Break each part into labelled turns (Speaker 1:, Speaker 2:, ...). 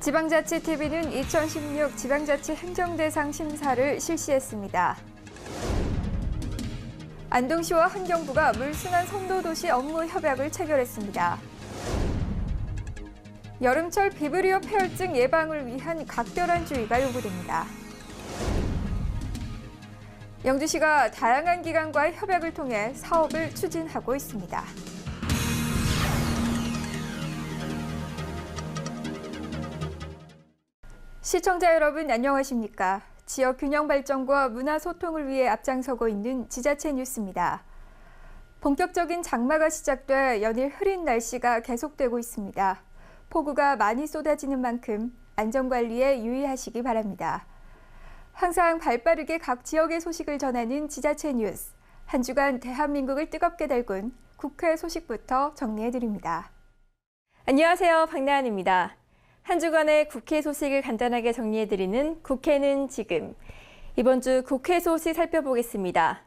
Speaker 1: 지방자치TV는 2016 지방자치 행정대상 심사를 실시했습니다. 안동시와 환경부가 물순환 선도도시 업무 협약을 체결했습니다. 여름철 비브리오 폐혈증 예방을 위한 각별한 주의가 요구됩니다. 영주시가 다양한 기관과의 협약을 통해 사업을 추진하고 있습니다. 시청자 여러분 안녕하십니까? 지역 균형 발전과 문화 소통을 위해 앞장서고 있는 지자체 뉴스입니다. 본격적인 장마가 시작돼 연일 흐린 날씨가 계속되고 있습니다. 폭우가 많이 쏟아지는 만큼 안전관리에 유의하시기 바랍니다. 항상 발빠르게 각 지역의 소식을 전하는 지자체 뉴스. 한 주간 대한민국을 뜨겁게 달군 국회 소식부터 정리해드립니다. 안녕하세요. 박나은입니다. 한 주간의 국회 소식을 간단하게 정리해드리는 국회는 지금. 이번 주 국회 소식 살펴보겠습니다.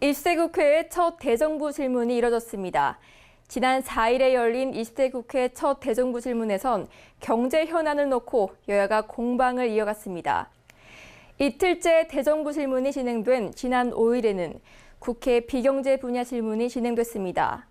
Speaker 1: 20대 국회의 첫 대정부 질문이 이뤄졌습니다. 지난 4일에 열린 20대 국회 첫 대정부 질문에선 경제 현안을 놓고 여야가 공방을 이어갔습니다. 이틀째 대정부 질문이 진행된 지난 5일에는 국회 비경제 분야 질문이 진행됐습니다.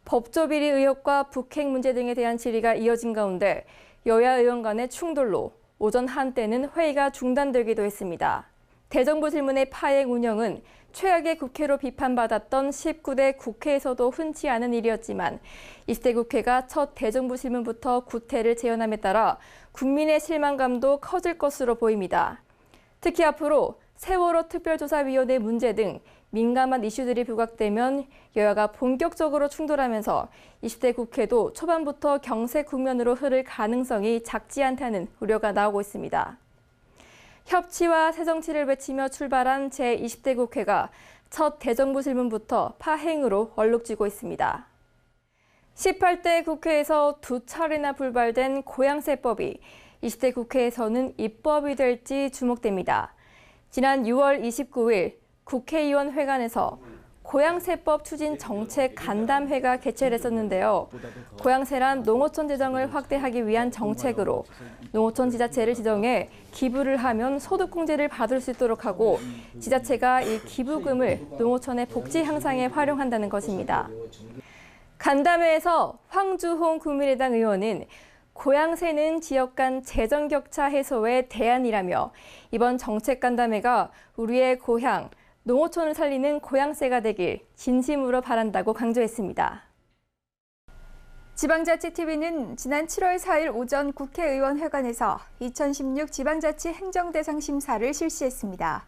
Speaker 1: 법조비리 의혹과 북핵 문제 등에 대한 질의가 이어진 가운데 여야 의원 간의 충돌로 오전 한때는 회의가 중단되기도 했습니다. 대정부 질문의 파행 운영은 최악의 국회로 비판받았던 19대 국회에서도 흔치 않은 일이었지만 20대 국회가 첫 대정부 질문부터 구태를 재현함에 따라 국민의 실망감도 커질 것으로 보입니다. 특히 앞으로 세월호 특별조사위원회 문제 등 민감한 이슈들이 부각되면 여야가 본격적으로 충돌하면서 20대 국회도 초반부터 경색 국면으로 흐를 가능성이 작지 않다는 우려가 나오고 있습니다. 협치와 새정치를 외치며 출발한 제20대 국회가 첫 대정부 질문부터 파행으로 얼룩지고 있습니다. 18대 국회에서 두 차례나 불발된 고양세법이 20대 국회에서는 입법이 될지 주목됩니다. 지난 6월 29일 국회의원 회관에서 고양세법 추진 정책 간담회가 개최됐었는데요. 고양세란 농어촌 재정을 확대하기 위한 정책으로 농어촌 지자체를 지정해 기부를 하면 소득공제를 받을 수 있도록 하고 지자체가 이 기부금을 농어촌의 복지 향상에 활용한다는 것입니다. 간담회에서 황주홍 국민의당 의원은 고양세는 지역 간 재정 격차 해소의 대안이라며 이번 정책 간담회가 우리의 고향, 농어촌을 살리는 고양세가 되길 진심으로 바란다고 강조했습니다. 지방자치TV는 지난 7월 4일 오전 국회의원회관에서 2016 지방자치 행정대상 심사를 실시했습니다.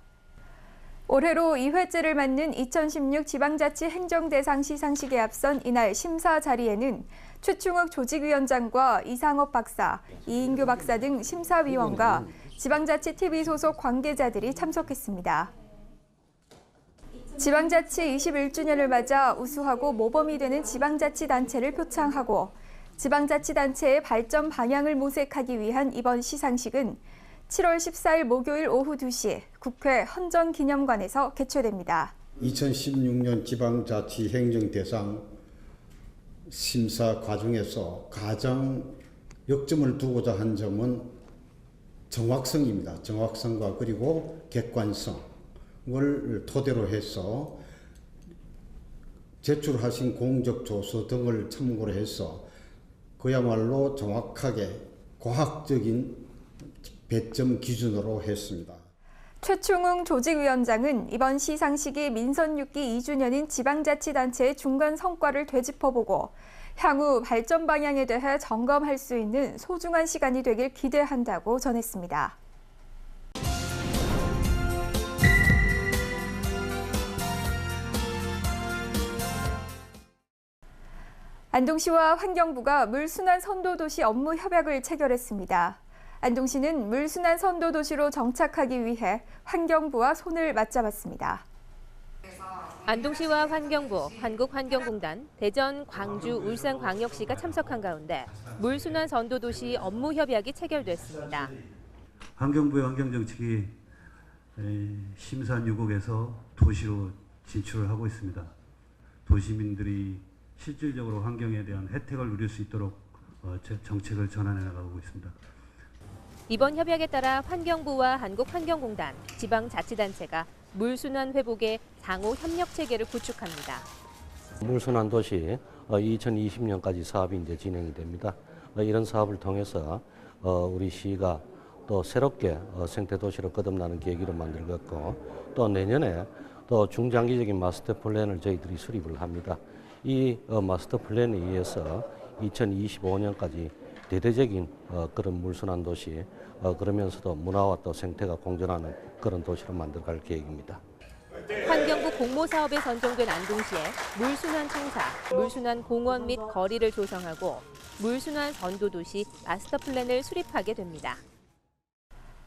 Speaker 1: 올해로 2회째를 맞는 2016 지방자치 행정대상 시상식에 앞선 이날 심사 자리에는 최충욱 조직위원장과 이상업 박사, 이인규 박사 등 심사위원과 지방자치TV 소속 관계자들이 참석했습니다. 지방자치 21주년을 맞아 우수하고 모범이 되는 지방자치단체를 표창하고 지방자치단체의 발전 방향을 모색하기 위한 이번 시상식은 7월 14일 목요일 오후 2시 국회 헌정기념관에서 개최됩니다.
Speaker 2: 2016년 지방자치 행정대상 심사 과정에서 가장 역점을 두고자 한 점은 정확성입니다. 정확성과 그리고 객관성을 토대로 해서 제출하신 공적 조서 등을 참고로 해서 그야말로 정확하게 과학적인 배점 기준으로 했습니다.
Speaker 1: 최충웅 조직위원장은 이번 시상식이 민선 6기 2주년인 지방자치단체의 중간 성과를 되짚어보고 향후 발전 방향에 대해 점검할 수 있는 소중한 시간이 되길 기대한다고 전했습니다. 안동시와 환경부가 물순환 선도도시 업무 협약을 체결했습니다. 안동시는 물순환 선도도시로 정착하기 위해 환경부와 손을 맞잡았습니다.
Speaker 3: 안동시와 환경부, 한국환경공단, 대전, 광주, 울산광역시가 참석한 가운데 물순환 선도도시 업무 협약이 체결됐습니다.
Speaker 4: 환경부의 환경정책이 심산 유곡에서 도시로 진출을 하고 있습니다. 도시민들이 실질적으로 환경에 대한 혜택을 누릴 수 있도록 정책을 전환해 나가고 있습니다.
Speaker 3: 이번 협약에 따라 환경부와 한국환경공단, 지방자치단체가 물순환 회복의 상호 협력 체계를 구축합니다.
Speaker 5: 물순환 도시 2020년까지 사업이 이제 진행이 됩니다. 이런 사업을 통해서 우리 시가 또 새롭게 생태 도시로 거듭나는 계기로 만들었고, 또 내년에 또 중장기적인 마스터 플랜을 저희들이 수립을 합니다. 이 마스터 플랜에 의해서 2025년까지 대대적인 그런 물순환 도시, 그러면서도 문화와 또 생태가 공존하는 그런 도시로 만들어갈 계획입니다.
Speaker 3: 환경부 공모사업에 선정된 안동시에 물순환 청사, 물순환 공원 및 거리를 조성하고 물순환 전도도시 마스터 플랜을 수립하게 됩니다.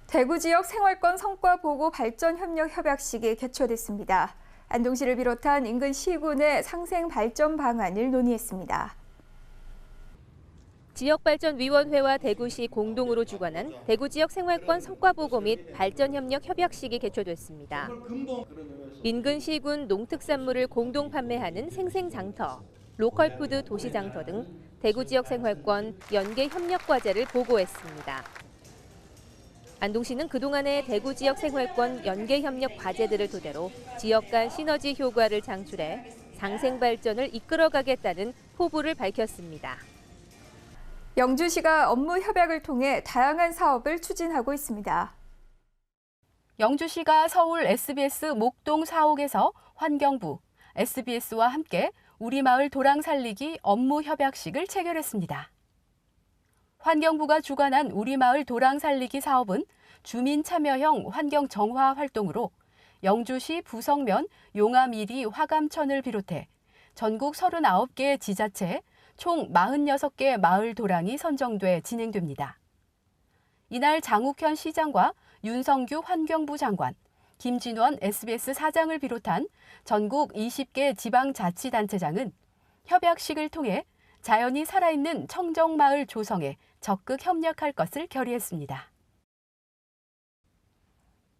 Speaker 1: 대구 지역 생활권 성과 보고 발전 협력 협약식이 개최됐습니다. 안동시를 비롯한 인근 시군의 상생 발전 방안을 논의했습니다.
Speaker 3: 지역발전위원회와 대구시 공동으로 주관한 대구 지역 생활권 성과보고 및 발전협력 협약식이 개최됐습니다. 인근 시군 농특산물을 공동 판매하는 생생장터, 로컬푸드 도시장터 등 대구 지역 생활권 연계 협력 과제를 보고했습니다. 안동시는 그동안의 대구 지역 생활권 연계 협력 과제들을 토대로 지역 간 시너지 효과를 창출해 상생 발전을 이끌어가겠다는 포부를 밝혔습니다.
Speaker 1: 영주시가 업무 협약을 통해 다양한 사업을 추진하고 있습니다.
Speaker 6: 영주시가 서울 SBS 목동 사옥에서 환경부, SBS와 함께 우리 마을 도랑 살리기 업무 협약식을 체결했습니다. 환경부가 주관한 우리 마을 도랑 살리기 사업은 주민 참여형 환경 정화 활동으로 영주시 부성면 용암1리 화감천을 비롯해 전국 39개 지자체 총 46개 마을 도랑이 선정돼 진행됩니다. 이날 장욱현 시장과 윤성규 환경부 장관, 김진원 SBS 사장을 비롯한 전국 20개 지방자치단체장은 협약식을 통해 자연이 살아있는 청정마을 조성에 적극 협력할 것을 결의했습니다.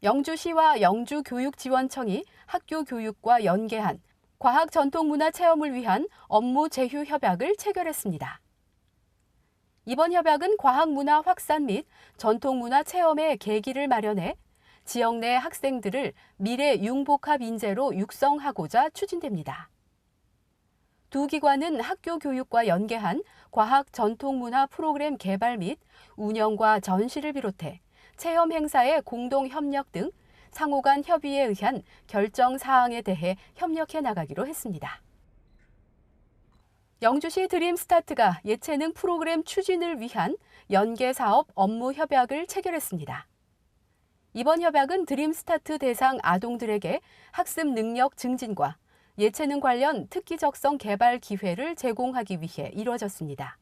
Speaker 6: 영주시와 영주교육지원청이 학교 교육과 연계한 과학 전통문화 체험을 위한 업무 제휴 협약을 체결했습니다. 이번 협약은 과학문화 확산 및 전통문화 체험의 계기를 마련해 지역 내 학생들을 미래 융복합 인재로 육성하고자 추진됩니다. 두 기관은 학교 교육과 연계한 과학 전통문화 프로그램 개발 및 운영과 전시를 비롯해 체험 행사의 공동 협력 등 상호 간 협의에 의한 결정 사항에 대해 협력해 나가기로 했습니다. 영주시 드림스타트가 예체능 프로그램 추진을 위한 연계 사업 업무 협약을 체결했습니다. 이번 협약은 드림스타트 대상 아동들에게 학습 능력 증진과 예체능 관련 특기적성 개발 기회를 제공하기 위해 이루어졌습니다.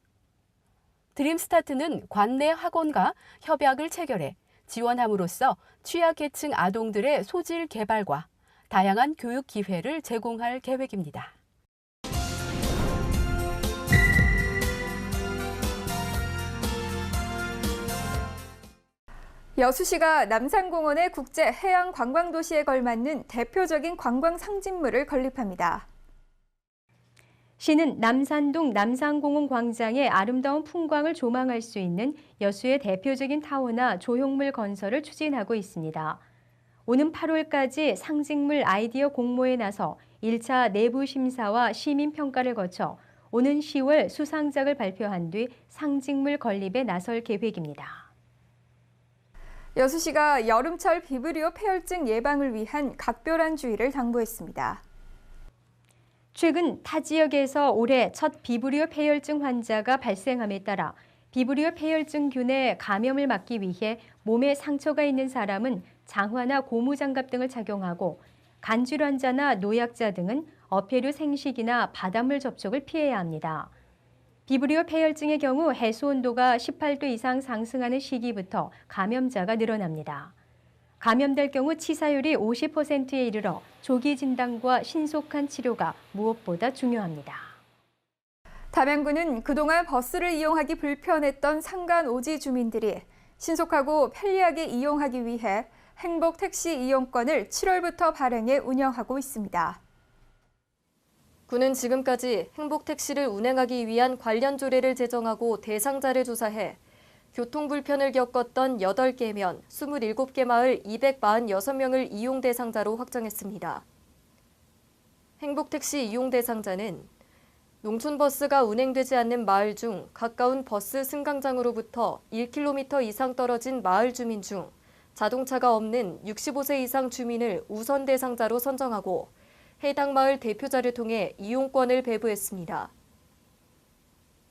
Speaker 6: 드림스타트는 관내 학원과 협약을 체결해 지원함으로써 취약계층 아동들의 소질 개발과 다양한 교육 기회를 제공할 계획입니다.
Speaker 1: 여수시가 남산공원의 국제 해양 관광도시에 걸맞는 대표적인 관광 상징물을 건립합니다.
Speaker 7: 시는 남산동 남산공원 광장의 아름다운 풍광을 조망할 수 있는 여수의 대표적인 타워나 조형물 건설을 추진하고 있습니다. 오는 8월까지 상징물 아이디어 공모에 나서 1차 내부 심사와 시민 평가를 거쳐 오는 10월 수상작을 발표한 뒤 상징물 건립에 나설 계획입니다.
Speaker 1: 여수시가 여름철 비브리오 폐혈증 예방을 위한 각별한 주의를 당부했습니다.
Speaker 7: 최근 타 지역에서 올해 첫 비브리오 폐혈증 환자가 발생함에 따라 비브리오 폐혈증균의 감염을 막기 위해 몸에 상처가 있는 사람은 장화나 고무장갑 등을 착용하고 간질 환자나 노약자 등은 어패류 생식이나 바닷물 접촉을 피해야 합니다. 비브리오 폐혈증의 경우 해수 온도가 18도 이상 상승하는 시기부터 감염자가 늘어납니다. 감염될 경우 치사율이 50%에 이르러 조기 진단과 신속한 치료가 무엇보다 중요합니다.
Speaker 1: 담양구는 그동안 버스를 이용하기 불편했던 산간 오지 주민들이 신속하고 편리하게 이용하기 위해 행복 택시 이용권을 7월부터 발행해 운영하고 있습니다.
Speaker 8: 군은 지금까지 행복택시를 운행하기 위한 관련 조례를 제정하고 대상자를 조사해 교통 불편을 겪었던 8개면 27개 마을 246명을 이용 대상자로 확정했습니다. 행복택시 이용 대상자는 농촌버스가 운행되지 않는 마을 중 가까운 버스 승강장으로부터 1km 이상 떨어진 마을 주민 중 자동차가 없는 65세 이상 주민을 우선 대상자로 선정하고 해당 마을 대표자를 통해 이용권을 배부했습니다.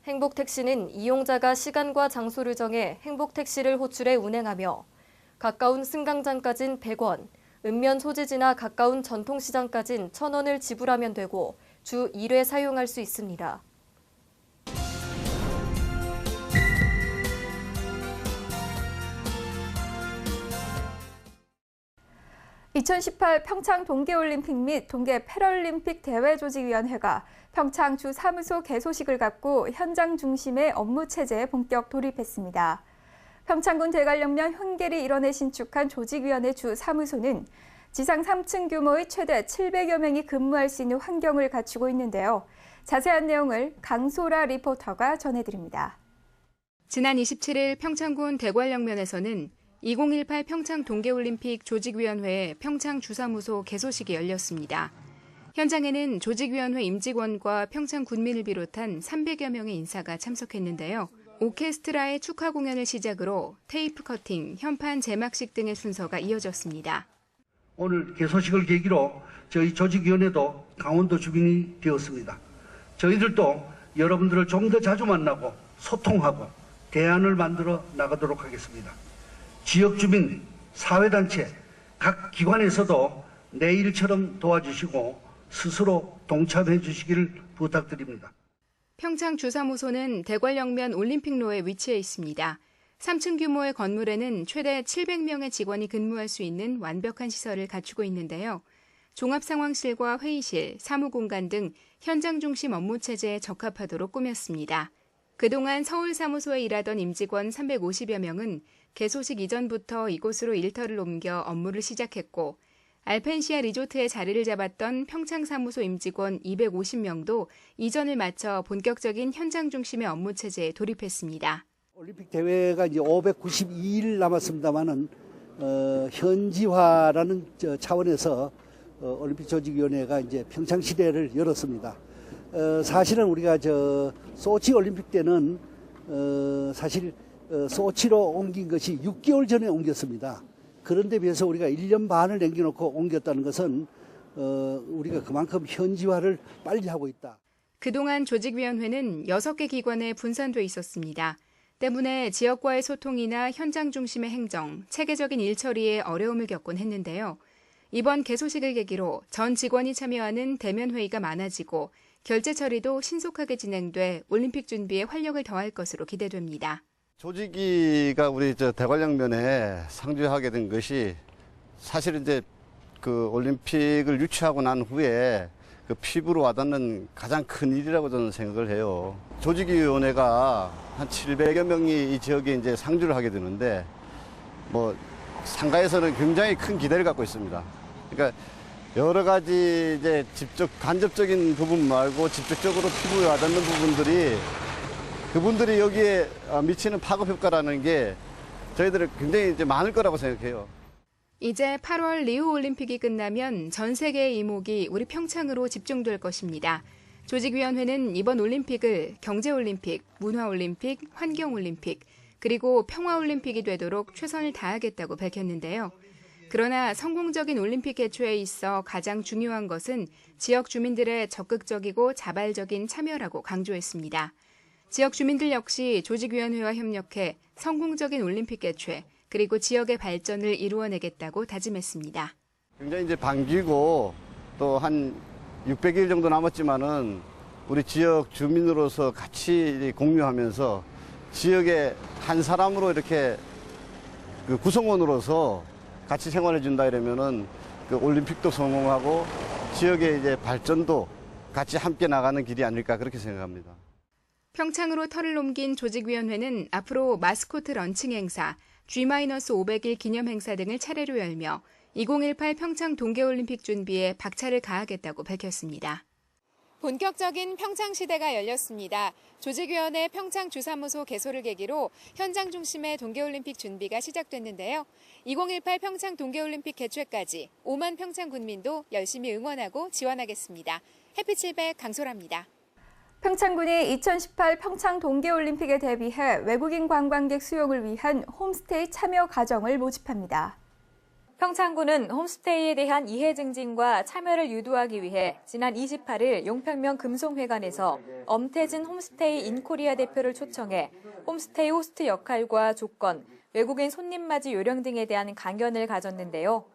Speaker 8: 행복택시는 이용자가 시간과 장소를 정해 행복택시를 호출해 운행하며 가까운 승강장까진 100원, 읍면 소재지나 가까운 전통시장까진 1,000원을 지불하면 되고 주 1회 사용할 수 있습니다.
Speaker 1: (2018) 평창 동계올림픽 및 동계 패럴림픽 대외조직위원회가 평창 주 사무소 개소식을 갖고 현장 중심의 업무 체제에 본격 돌입했습니다. 평창군 대관령면 훈계리 일원에 신축한 조직위원회 주 사무소는 지상 3층 규모의 최대 700여 명이 근무할 수 있는 환경을 갖추고 있는데요. 자세한 내용을 강소라 리포터가 전해드립니다.
Speaker 6: 지난 27일 평창군 대관령면에서는 2018 평창 동계올림픽 조직위원회 평창 주사무소 개소식이 열렸습니다. 현장에는 조직위원회 임직원과 평창 군민을 비롯한 300여 명의 인사가 참석했는데요. 오케스트라의 축하 공연을 시작으로 테이프 커팅, 현판 제막식 등의 순서가 이어졌습니다.
Speaker 9: 오늘 개소식을 계기로 저희 조직위원회도 강원도 주민이 되었습니다. 저희들도 여러분들을 좀 더 자주 만나고 소통하고 대안을 만들어 나가도록 하겠습니다. 지역 주민, 사회단체, 각 기관에서도 내 일처럼 도와주시고 스스로 동참해 주시기를 부탁드립니다.
Speaker 6: 평창 주사무소는 대관령면 올림픽로에 위치해 있습니다. 3층 규모의 건물에는 최대 700명의 직원이 근무할 수 있는 완벽한 시설을 갖추고 있는데요. 종합상황실과 회의실, 사무공간 등 현장 중심 업무 체제에 적합하도록 꾸몄습니다. 그동안 서울 사무소에 일하던 임직원 350여 명은 개소식 이전부터 이곳으로 일터를 옮겨 업무를 시작했고, 알펜시아 리조트에 자리를 잡았던 평창 사무소 임직원 250명도 이전을 마쳐 본격적인 현장 중심의 업무 체제에 돌입했습니다.
Speaker 10: 올림픽 대회가 이제 592일 남았습니다만은 현지화라는 차원에서 올림픽 조직위원회가 이제 평창 시대를 열었습니다. 사실은 우리가 소치 올림픽 때는 사실 소치로 옮긴 것이 6개월 전에 옮겼습니다. 그런데 비해서 우리가 1년 반을 남겨놓고 옮겼다는 것은 우리가 그만큼 현지화를 빨리 하고 있다.
Speaker 6: 그동안 조직위원회는 6개 기관에 분산돼 있었습니다. 때문에 지역과의 소통이나 현장 중심의 행정, 체계적인 일처리에 어려움을 겪곤 했는데요. 이번 개소식을 계기로 전 직원이 참여하는 대면 회의가 많아지고 결제 처리도 신속하게 진행돼 올림픽 준비에 활력을 더할 것으로 기대됩니다.
Speaker 11: 조직위가 우리 대관령면에 상주하게 된 것이 사실 이제 그 올림픽을 유치하고 난 후에 그 피부로 와닿는 가장 큰 일이라고 저는 생각을 해요. 조직위원회가 한 700여 명이 이 지역에 이제 상주를 하게 되는데 뭐 상가에서는 굉장히 큰 기대를 갖고 있습니다. 그러니까 여러 가지 이제 간접적인 부분 말고 직접적으로 피부에 와닿는 부분들이 그분들이 여기에 미치는 파급 효과라는 게 저희들은 굉장히 이제 많을 거라고 생각해요.
Speaker 6: 이제 8월 리우 올림픽이 끝나면 전 세계의 이목이 우리 평창으로 집중될 것입니다. 조직위원회는 이번 올림픽을 경제올림픽, 문화올림픽, 환경올림픽, 그리고 평화올림픽이 되도록 최선을 다하겠다고 밝혔는데요. 그러나 성공적인 올림픽 개최에 있어 가장 중요한 것은 지역 주민들의 적극적이고 자발적인 참여라고 강조했습니다. 지역 주민들 역시 조직위원회와 협력해 성공적인 올림픽 개최, 그리고 지역의 발전을 이루어내겠다고 다짐했습니다.
Speaker 11: 굉장히 이제 반기고 또 한 600일 정도 남았지만은 우리 지역 주민으로서 같이 공유하면서 지역의 한 사람으로 이렇게 그 구성원으로서 같이 생활해 준다 이러면은 그 올림픽도 성공하고 지역의 이제 발전도 같이 함께 나가는 길이 아닐까 그렇게 생각합니다.
Speaker 6: 평창으로 터를 옮긴 조직위원회는 앞으로 마스코트 런칭 행사, G-500일 기념 행사 등을 차례로 열며 2018 평창 동계올림픽 준비에 박차를 가하겠다고 밝혔습니다.
Speaker 12: 본격적인 평창시대가 열렸습니다. 조직위원회 평창주사무소 개소를 계기로 현장 중심의 동계올림픽 준비가 시작됐는데요. 2018 평창 동계올림픽 개최까지 5만 평창 군민도 열심히 응원하고 지원하겠습니다. 햇빛700 강소라입니다.
Speaker 1: 평창군이 2018 평창 동계올림픽에 대비해 외국인 관광객 수용을 위한 홈스테이 참여 가정을 모집합니다.
Speaker 13: 평창군은 홈스테이에 대한 이해 증진과 참여를 유도하기 위해 지난 28일 용평면 금송회관에서 엄태진 홈스테이 인코리아 대표를 초청해 홈스테이 호스트 역할과 조건, 외국인 손님 맞이 요령 등에 대한 강연을 가졌는데요.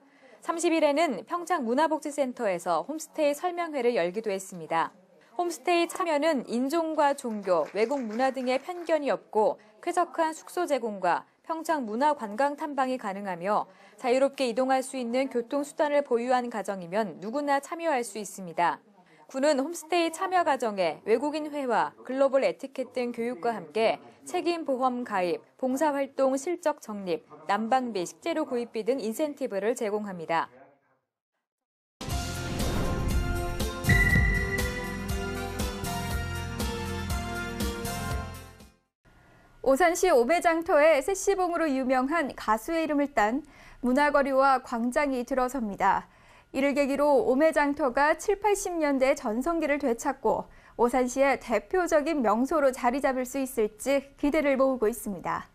Speaker 13: 30일에는 평창문화복지센터에서 홈스테이 설명회를 열기도 했습니다. 홈스테이 참여는 인종과 종교, 외국 문화 등의 편견이 없고 쾌적한 숙소 제공과 평창 문화 관광 탐방이 가능하며 자유롭게 이동할 수 있는 교통수단을 보유한 가정이면 누구나 참여할 수 있습니다. 군은 홈스테이 참여 가정에 외국인 회화, 글로벌 에티켓 등 교육과 함께 책임보험 가입, 봉사활동 실적 적립, 난방비, 식재료 구입비 등 인센티브를 제공합니다.
Speaker 1: 오산시 오매장터의 새시봉으로 유명한 가수의 이름을 딴 문화거리와 광장이 들어섭니다. 이를 계기로 오매장터가 7, 80년대 전성기를 되찾고 오산시의 대표적인 명소로 자리 잡을 수 있을지 기대를 모으고 있습니다.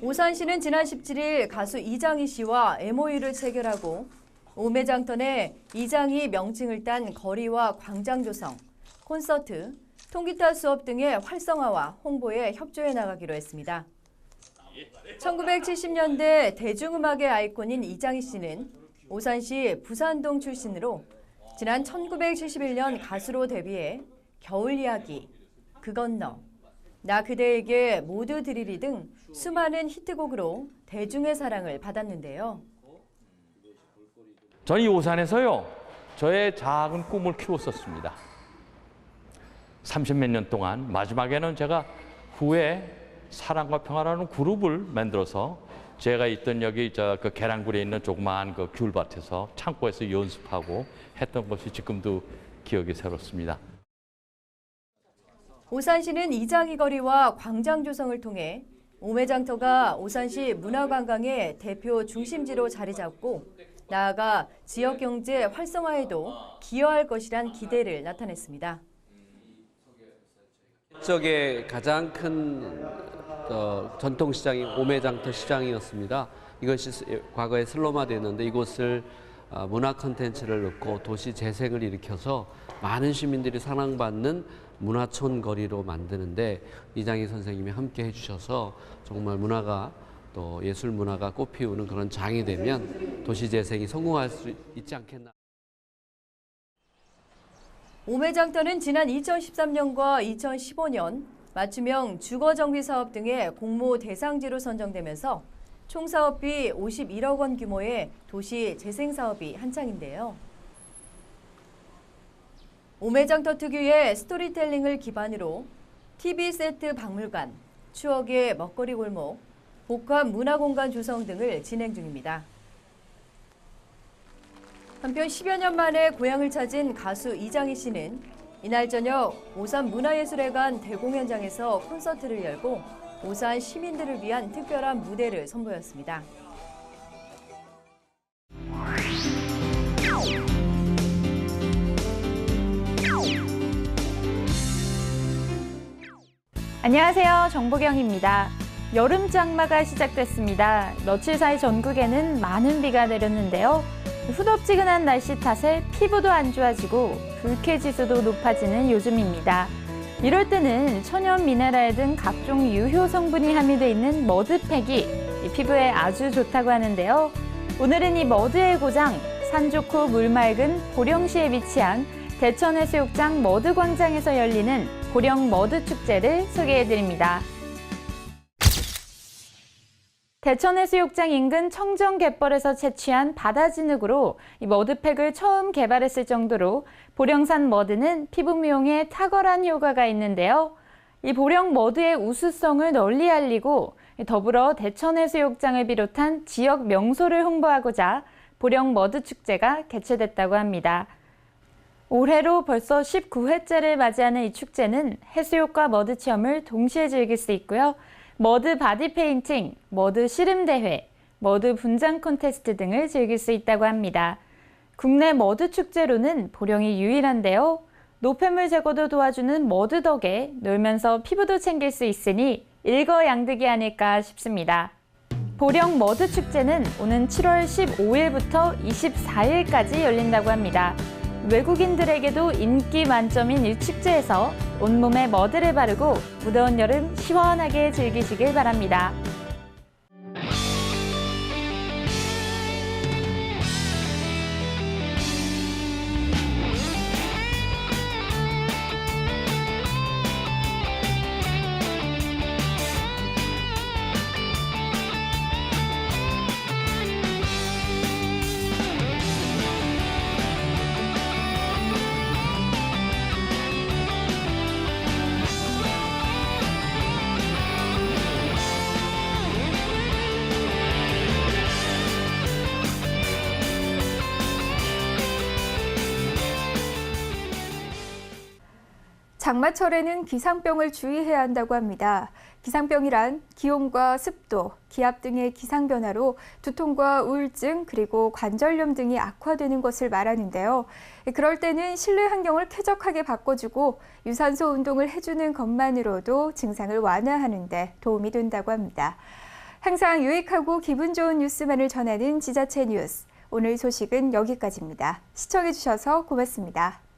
Speaker 14: 오산시는 지난 17일 가수 이장희 씨와 MOU를 체결하고 오매장터 내 이장희 명칭을 딴 거리와 광장 조성, 콘서트, 통기타 수업 등의 활성화와 홍보에 협조해 나가기로 했습니다. 1970년대 대중음악의 아이콘인 이장희 씨는 오산시 부산동 출신으로 지난 1971년 가수로 데뷔해 겨울 이야기, 그 건너, 나 그대에게 모두 드리리 등 수많은 히트곡으로 대중의 사랑을 받았는데요.
Speaker 15: 저는 이 오산에서요, 저의 작은 꿈을 키웠었습니다. 30몇 년 동안 마지막에는 제가 후에 사랑과 평화라는 그룹을 만들어서 제가 있던 여기 그 계란굴에 있는 조그마한 그 귤밭에서 창고에서 연습하고 했던 것이 지금도 기억이 새롭습니다.
Speaker 14: 오산시는 이장희 거리와 광장 조성을 통해 오매장터가 오산시 문화관광의 대표 중심지로 자리 잡고 나아가 지역 경제 활성화에도 기여할 것이란 기대를 나타냈습니다.
Speaker 16: 지역의 가장 큰 전통시장이 오매장터 시장이었습니다. 이것이 과거에 슬럼화됐는데 이곳을 문화 콘텐츠를 넣고 도시 재생을 일으켜서 많은 시민들이 사랑받는 문화촌 거리로 만드는데 이장희 선생님이 함께 해주셔서 정말 문화가 또 예술 문화가 꽃피우는 그런 장이 되면 도시 재생이 성공할 수 있지 않겠나.
Speaker 14: 오매장터는 지난 2013년과 2015년 맞춤형 주거정비 사업 등의 공모 대상지로 선정되면서 총 사업비 51억 원 규모의 도시 재생 사업이 한창인데요. 오매장터 특유의 스토리텔링을 기반으로 TV 세트 박물관, 추억의 먹거리 골목, 복합 문화공간 조성 등을 진행 중입니다. 한편 10여 년 만에 고향을 찾은 가수 이장희 씨는 이날 저녁 오산 문화예술회관 대공연장에서 콘서트를 열고 오산 시민들을 위한 특별한 무대를 선보였습니다.
Speaker 17: 안녕하세요. 정보경입니다. 여름 장마가 시작됐습니다. 며칠 사이 전국에는 많은 비가 내렸는데요. 후덥지근한 날씨 탓에 피부도 안 좋아지고 불쾌지수도 높아지는 요즘입니다. 이럴 때는 천연 미네랄 등 각종 유효 성분이 함유되어 있는 머드팩이 피부에 아주 좋다고 하는데요. 오늘은 이 머드의 고장, 산 좋고 물 맑은 보령시에 위치한 대천해수욕장 머드광장에서 열리는 보령 머드축제를 소개해드립니다. 대천해수욕장 인근 청정갯벌에서 채취한 바다 진흙으로 이 머드팩을 처음 개발했을 정도로 보령산 머드는 피부 미용에 탁월한 효과가 있는데요. 이 보령 머드의 우수성을 널리 알리고 더불어 대천해수욕장을 비롯한 지역 명소를 홍보하고자 보령 머드 축제가 개최됐다고 합니다. 올해로 벌써 19회째를 맞이하는 이 축제는 해수욕과 머드 체험을 동시에 즐길 수 있고요. 머드 바디 페인팅, 머드 씨름 대회, 머드 분장 콘테스트 등을 즐길 수 있다고 합니다. 국내 머드 축제로는 보령이 유일한데요. 노폐물 제거도 도와주는 머드 덕에 놀면서 피부도 챙길 수 있으니 일거양득이 아닐까 싶습니다. 보령 머드 축제는 오는 7월 15일부터 24일까지 열린다고 합니다. 외국인들에게도 인기 만점인 이 축제에서 온몸에 머드를 바르고 무더운 여름 시원하게 즐기시길 바랍니다.
Speaker 1: 장마철에는 기상병을 주의해야 한다고 합니다. 기상병이란 기온과 습도, 기압 등의 기상 변화로 두통과 우울증 그리고 관절염 등이 악화되는 것을 말하는데요. 그럴 때는 실내 환경을 쾌적하게 바꿔주고 유산소 운동을 해주는 것만으로도 증상을 완화하는 데 도움이 된다고 합니다. 항상 유익하고 기분 좋은 뉴스만을 전하는 지자체 뉴스. 오늘 소식은 여기까지입니다. 시청해주셔서 고맙습니다.